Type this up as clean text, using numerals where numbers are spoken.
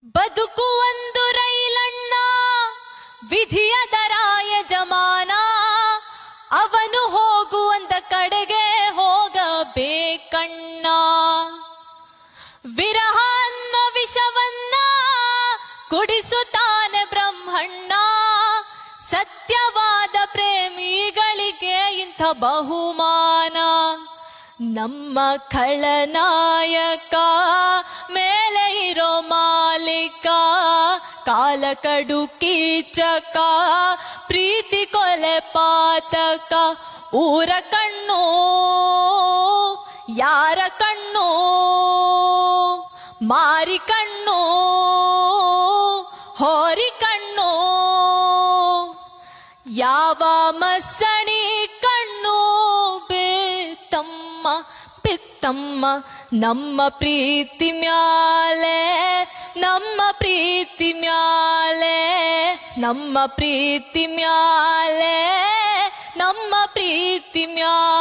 ಬದುಕು ಒಂದು ರೈಲಣ್ಣ, ವಿಧಿಯ ದರಾಯ ಜಮಾನ. ಅವನು ಹೋಗುವಂತ ಕಡೆಗೆ ಹೋಗಬೇಕಣ್ಣ. ವಿರಹ ಅನ್ನೋ ವಿಷವನ್ನ ಕುಡಿಸುತ್ತಾನೆ ಬ್ರಹ್ಮಣ್ಣ. ಸತ್ಯವಾದ ಪ್ರೇಮಿಗಳಿಗೆ ಇಂಥ ಬಹುಮಾನ. ನಮ್ಮ ಖಳನಾಯಕ ಮೇಲೆ ಇರೋ ಮಾಲಿಕ, ಕಾಲ ಕಡು ಕೀಚಕ, ಪ್ರೀತಿ ಕೊಲೆ ಪಾತಕ. ಊರ ಕಣ್ಣು ಯಾರ ಕಣ್ಣು, ಮಾರಿ ಕಣ್ಣು ಹೋರಿ ಕಣ್ಣು. ಯಾವ ಮಸಣಿ ಕಣ್ಣು ಬೇತಮ್ಮ ಬಿತ್ತಮ್ಮ. ನಮ್ಮ ಪ್ರೀತಿ ಮ್ಯಾಲೆ, ನಮ್ಮ ಪ್ರೀತಿ ಮ್ಯಾಲೆ, ನಮ್ಮ ಪ್ರೀತಿ ಮ್ಯಾಲೆ, ನಮ್ಮ ಪ್ರೀತಿ ಮ್ಯಾಲೆ.